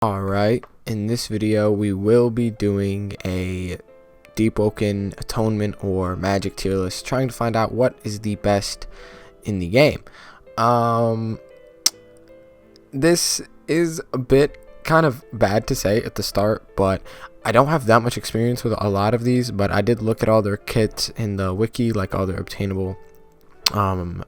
Alright, in this video we will be doing a Deepwoken, Atonement, or Magic tier list, trying to find out what is the best in the game. This is a bit kind of bad to say at the start, but I don't have that much experience with a lot of these, but I did look at all their kits in the wiki, like all their obtainable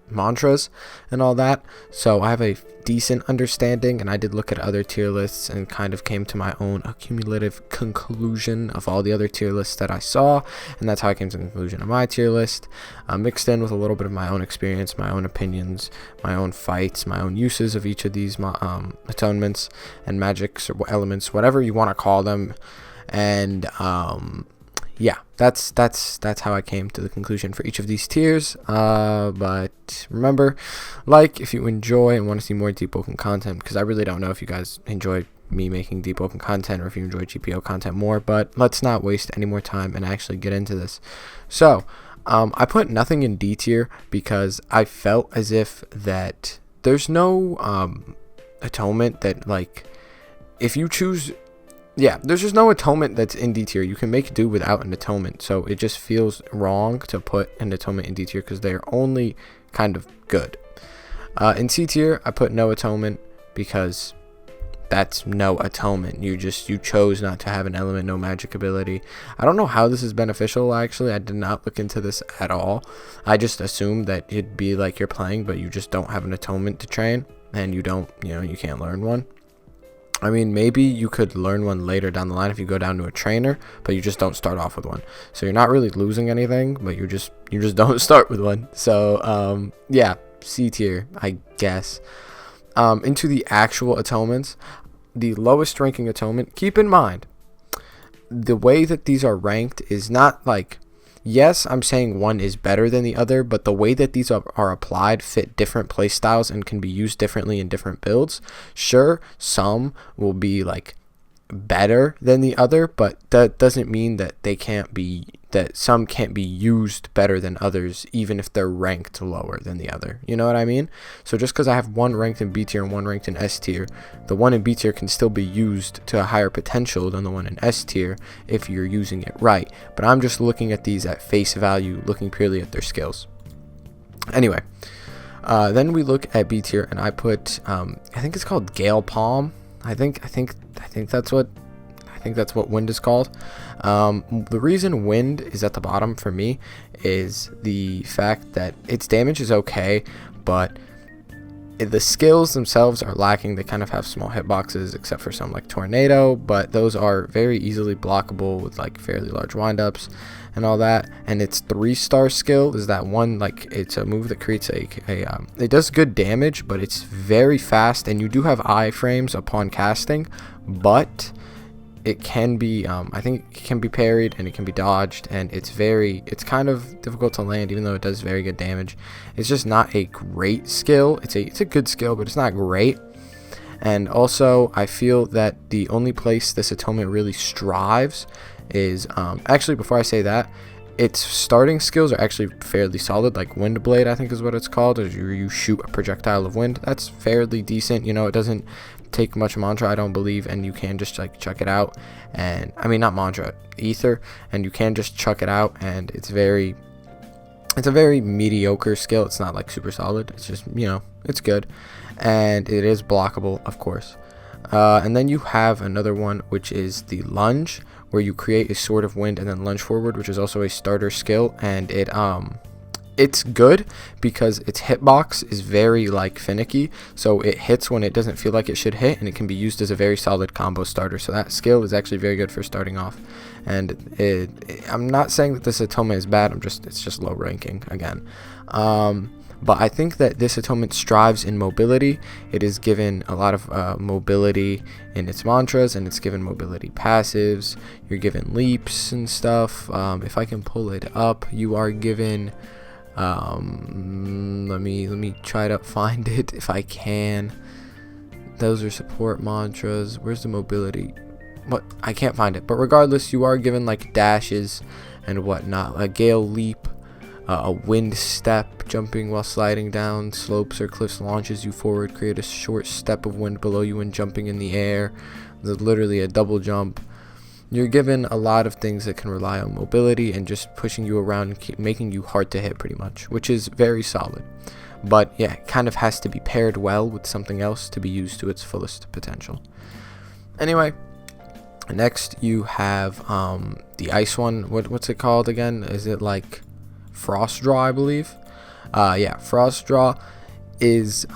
mantras and all that, so I have a decent understanding, and I did look at other tier lists and kind of came to my own accumulative conclusion of all the other tier lists that I saw, and that's how I came to the conclusion of my tier list, mixed in with a little bit of my own experience, my own opinions, my own fights, my own uses of each of these atonements and magics or elements, whatever you want to call them. And yeah, that's how I came to the conclusion for each of these tiers. But remember, if you enjoy and want to see more Deepwoken content, because I really don't know if you guys enjoy me making Deepwoken content or if you enjoy GPO content more. But let's not waste any more time and actually get into this. So I put nothing in D tier because I felt as if that there's no atonement that, if you choose. Yeah, there's just no atonement that's in D tier. You can make do without an atonement, so it just feels wrong to put an atonement in D tier because they're only kind of good. In C tier, I put no atonement because that's no atonement. You chose not to have an element, no magic ability. I don't know how this is beneficial, actually. I did not look into this at all. I just assumed that it'd be like you're playing, but you just don't have an atonement to train, and you can't learn one. I mean, maybe you could learn one later down the line if you go down to a trainer, but you just don't start off with one. So you're not really losing anything, but you just don't start with one. So yeah, C tier, I guess. Into the actual atonements, the lowest ranking atonement, keep in mind, the way that these are ranked is not yes, I'm saying one is better than the other, but the way that these are applied fit different play styles and can be used differently in different builds. Sure, some will be better than the other, but that doesn't mean that some can't be used better than others, even if they're ranked lower than the other. You know what I mean? So just because I have one ranked in B tier and one ranked in S tier, the one in B tier can still be used to a higher potential than the one in S tier if you're using it right. But I'm just looking at these at face value, looking purely at their skills. Anyway, then we look at B tier, and I put I think it's called Gale Palm. I think that's what wind is called. The reason wind is at the bottom for me is the fact that its damage is okay, but the skills themselves are lacking. They kind of have small hitboxes, except for some like tornado, but those are very easily blockable with fairly large windups and all that. And its 3-star skill is that one, it's a move that creates it does good damage, but it's very fast, and you do have iframes upon casting, but it can be I think it can be parried and it can be dodged, and it's kind of difficult to land, even though it does very good damage. It's just not a great skill. It's a good skill, but it's not great. And also, I feel that the only place this atonement really strives is actually, before I say that, its starting skills are actually fairly solid, like Wind Blade, I think is what it's called, as you shoot a projectile of wind. That's fairly decent. It doesn't take much mantra, I don't believe, and you can just chuck it out. And I mean, not mantra, ether, and you can just chuck it out, and it's a very mediocre skill. It's not super solid. It's just, it's good, and it is blockable, of course. And then you have another one, which is the lunge, where you create a sword of wind and then lunge forward, which is also a starter skill, and it's good because its hitbox is very very so it hits when it doesn't feel like it should hit, and it can be used as a very solid combo starter. So that skill is actually very good for starting off. And I'm not saying that this atonement is bad, it's just low ranking again. But I think that this atonement strives in mobility. It is given a lot of mobility in its mantras, and it's given mobility passives. You're given leaps and stuff. If I can pull it up, you are given let me try to find it if I can. Those are support mantras. Where's the mobility? What? I can't find it. But regardless, you are given dashes and whatnot. A gale leap, a wind step, jumping while sliding down slopes or cliffs launches you forward, create a short step of wind below you when jumping in the air. There's literally a double jump. You're given a lot of things that can rely on mobility and just pushing you around and keep making you hard to hit pretty much, which is very solid. But yeah, it kind of has to be paired well with something else to be used to its fullest potential. Anyway, next you have the ice one. What's it called again? Is it like Frost Draw, I believe? Yeah, Frost Draw is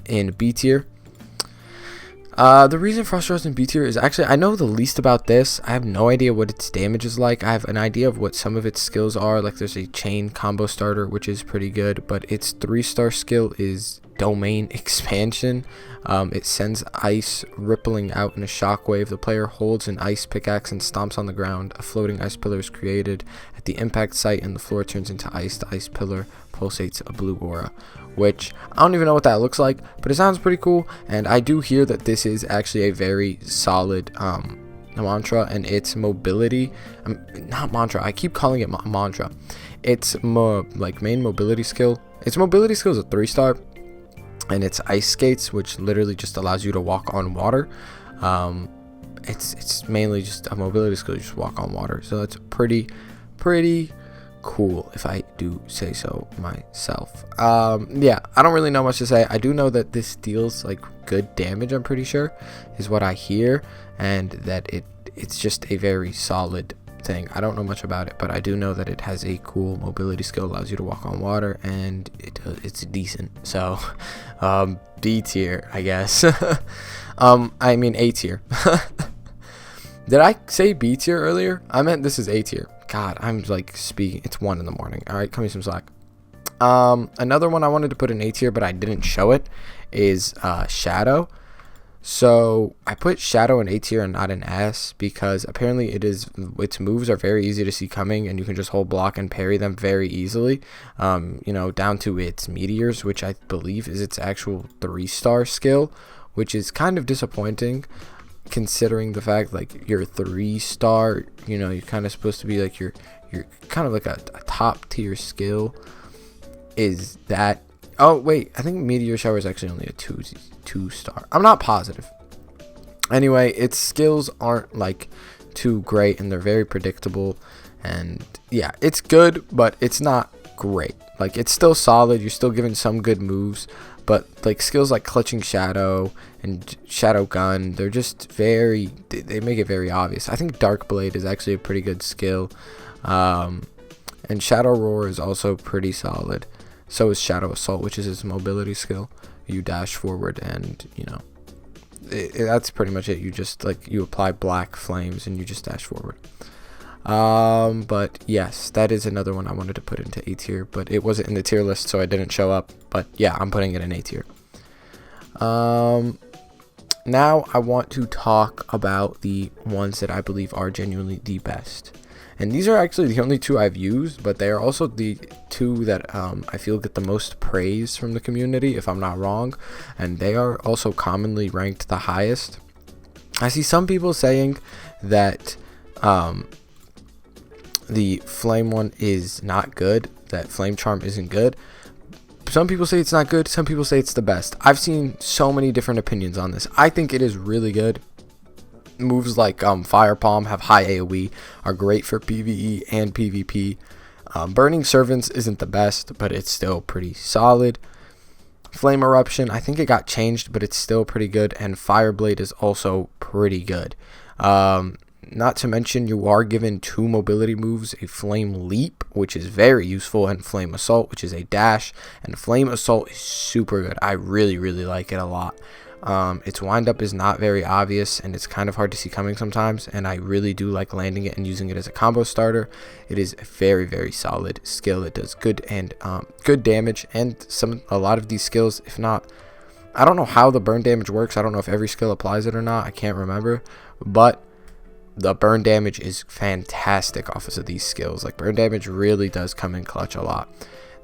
in B tier. The reason Frost Draw is in B tier is actually, I know the least about this. I have no idea what its damage is like. I have an idea of what some of its skills are. Like there's a chain combo starter, which is pretty good, but its 3-star skill is domain expansion. It sends ice rippling out in a shockwave. The player holds an ice pickaxe and stomps on the ground. A floating ice pillar is created at the impact site and the floor turns into ice. The ice pillar pulsates a blue aura, which I don't even know what that looks like, but it sounds pretty cool. And I do hear that this is actually a very solid mantra, and its mobility, not mantra, I keep calling it mantra. Its main mobility skill, its mobility skill is a 3-star, and it's ice skates, which literally just allows you to walk on water. It's mainly just a mobility skill, you just walk on water, so it's pretty cool, if I do say so myself. Yeah, I don't really know much to say. I do know that this deals like good damage, I'm pretty sure, is what I hear, and that it's just a very solid thing. I don't know much about it, but I do know that it has a cool mobility skill, allows you to walk on water, and it's decent. So B tier, I guess. I mean A tier. Did I say B tier earlier? I meant this is A tier. God, I'm like speaking. It's 1 in the morning. All right, cut me some slack. Another one I wanted to put in A tier, but I didn't show it, is Shadow. So I put Shadow in A tier and not in S because apparently its moves are very easy to see coming, and you can just hold block and parry them very easily. Down to its meteors, which I believe is its actual 3-star skill, which is kind of disappointing, considering the fact like your 3-star, you're kind of supposed to be like you're kind of like a top tier skill. Is that? Oh wait, I think Meteor Shower is actually only a 2-star. I'm not positive. Anyway, its skills aren't like too great, and they're very predictable. And yeah, it's good, but it's not great. Like it's still solid. You're still given some good moves, but like skills like Clutching Shadow and Shadow Gun, they're just they make it very obvious. I think Dark Blade is actually a pretty good skill, and Shadow Roar is also pretty solid. So is Shadow Assault, which is its mobility skill. You dash forward, and that's pretty much it. You just you apply black flames and you just dash forward. But yes, that is another one I wanted to put into A tier, but it wasn't in the tier list, so I didn't show up. But yeah, I'm putting it in A tier. Now I want to talk about the ones that I believe are genuinely the best. And these are actually the only 2 I've used, but they are also the 2 that I feel get the most praise from the community, if I'm not wrong. And they are also commonly ranked the highest. I see some people saying that the Flame one is not good, that Flame Charm isn't good. Some people say it's not good, some people say it's the best. I've seen so many different opinions on this. I think it is really good. Moves like Fire Palm have high AoE, are great for PvE and PvP. Burning Servants isn't the best, but it's still pretty solid. Flame Eruption, I think it got changed, but it's still pretty good. And Fireblade is also pretty good. Not to mention, you are given 2 mobility moves, a Flame Leap, which is very useful, and Flame Assault, which is a dash. And Flame Assault is super good. I really, really like it a lot. Its windup is not very obvious, and it's kind of hard to see coming sometimes, and I really do like landing it and using it as a combo starter. It is a very, very solid skill. It does good and good damage, and a lot of these skills, if not, I don't know how the burn damage works. I don't know if every skill applies it or not. I can't remember, but the burn damage is fantastic off of these skills. Like burn damage really does come in clutch a lot.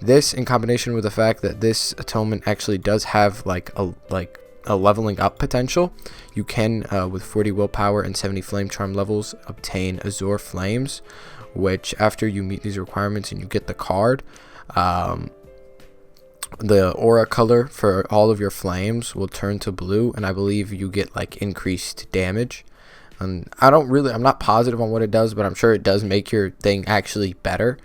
This, in combination with the fact that this atonement actually does have a leveling up potential, you can with 40 willpower and 70 flame charm levels obtain Azure Flames, which after you meet these requirements and you get the card, the aura color for all of your flames will turn to blue, and I believe you get like increased damage. And I'm not positive on what it does, but I'm sure it does make your thing actually better.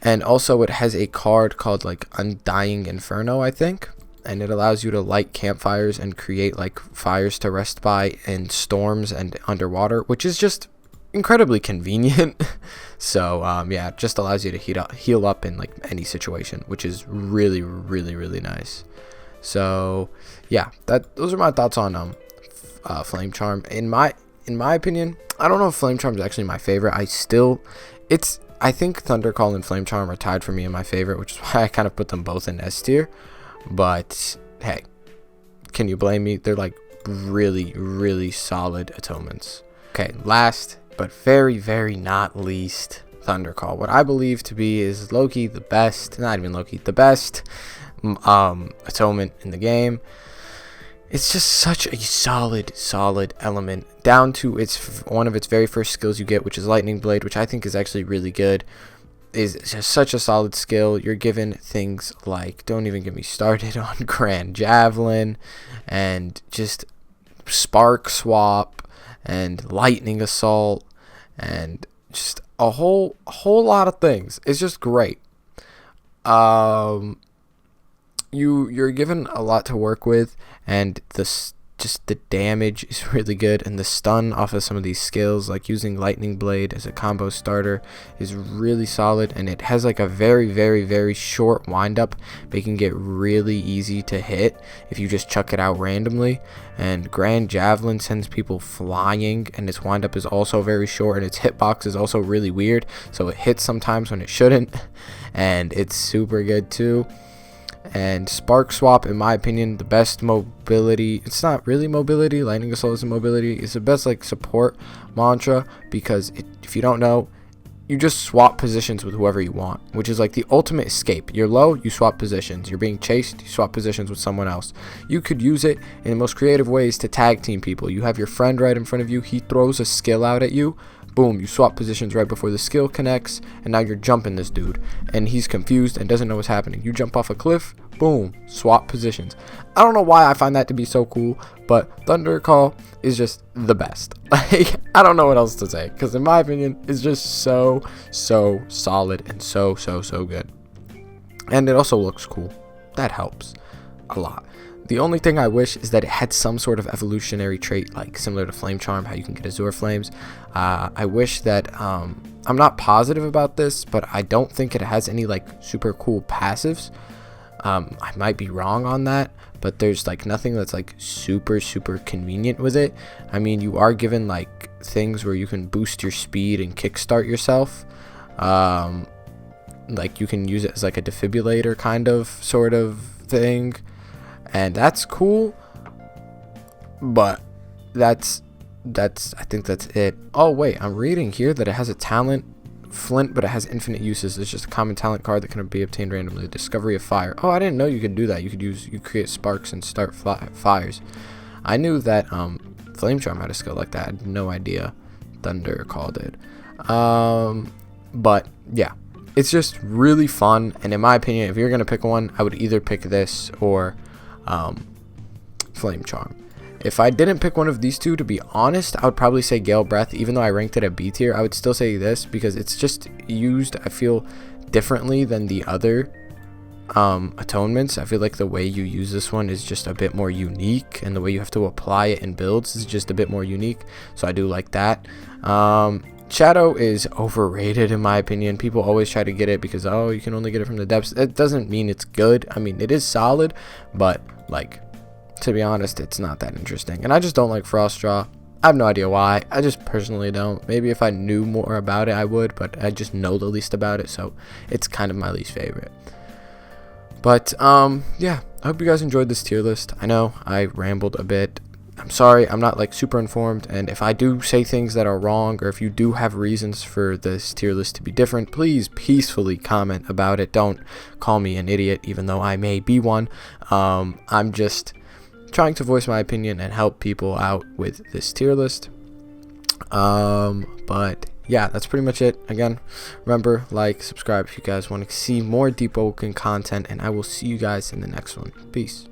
And also it has a card called like Undying Inferno, I think, and it allows you to light campfires and create like fires to rest by in storms and underwater, which is just incredibly convenient. So yeah, it just allows you to heal up in like any situation, which is really, really, really nice. So yeah, those are my thoughts on Flame Charm. In my opinion, I don't know if Flame Charm is actually my favorite. I think Thundercall and Flame Charm are tied for me in my favorite, which is why I kind of put them both in S tier. But hey, can you blame me? They're like really, really solid atonements. Okay, last but very, very not least, Thundercall. What I believe to be is Loki the best, not even Loki, the best atonement in the game. It's just such a solid element, down to one of its very first skills you get, which is Lightning Blade, which I think is actually really good. Is just such a solid skill. You're given things like, don't even get me started on Grand Javelin, and just Spark Swap, and Lightning Assault, and just a whole lot of things. It's just great. You're given a lot to work with, and just the damage is really good, and the stun off of some of these skills, like using Lightning Blade as a combo starter, is really solid, and it has like a very, very, very short windup, making it really easy to hit if you just chuck it out randomly. And Grand Javelin sends people flying, and its windup is also very short, and its hitbox is also really weird, so it hits sometimes when it shouldn't, and it's super good too. And Spark Swap, in my opinion, the best mobility. It's not really mobility. Lightning Assault isn't mobility. It's the best like support mantra, because if you don't know, you just swap positions with whoever you want, which is like the ultimate escape. You're low, you swap positions. You're being chased, you swap positions with someone else. You could use it in the most creative ways to tag team people. You have your friend right in front of you. He throws a skill out at you. Boom, you swap positions right before the skill connects, and now you're jumping this dude, and he's confused and doesn't know what's happening. You jump off a cliff, boom, swap positions. I don't know why I find that to be so cool, but Thundercall is just the best. Like, I don't know what else to say, because in my opinion, it's just so solid and so good. And it also looks cool. That helps a lot. The only thing I wish is that it had some sort of evolutionary trait, like similar to Flame Charm, how you can get Azure Flames. I wish that, I'm not positive about this, but I don't think it has any like super cool passives. I might be wrong on that, but there's like nothing that's like super convenient with it. I mean, you are given like things where you can boost your speed and kickstart yourself. Like you can use it as like a defibrillator kind of sort of thing. And that's cool, but I think that's it. Oh wait, I'm reading here that it has a talent, Flint, but it has infinite uses. It's just a common talent card that can be obtained randomly. Discovery of Fire. Oh, I didn't know you could do that. You create sparks and start fires. I knew that Flame Charm had a skill like that. I had no idea Thunder called it. But yeah, it's just really fun. And in my opinion, if you're gonna pick one, I would either pick this or Flame Charm. If I didn't pick one of these two, to be honest, I would probably say Gale Breath. Even though I ranked it at B tier, I would still say this, because it's just used, I feel, differently than the other atonements. I feel like the way you use this one is just a bit more unique, and the way you have to apply it in builds is just a bit more unique, so I do like that. Shadow is overrated in my opinion. People always try to get it because, oh, you can only get it from the depths. It doesn't mean it's good. I mean, it is solid, but like, to be honest, it's not that interesting. And I just don't like Frost Draw. I have no idea why. I just personally don't. Maybe if I knew more about it, I would, but I just know the least about it, so it's kind of my least favorite. But yeah, I hope you guys enjoyed this tier list. I know I rambled a bit. I'm sorry, I'm not like super informed, and if I do say things that are wrong, or if you do have reasons for this tier list to be different, please peacefully comment about it. Don't call me an idiot, even though I may be one. I'm just trying to voice my opinion and help people out with this tier list. But yeah, that's pretty much it. Again, remember, like, subscribe if you guys want to see more Deepwoken content, and I will see you guys in the next one. Peace.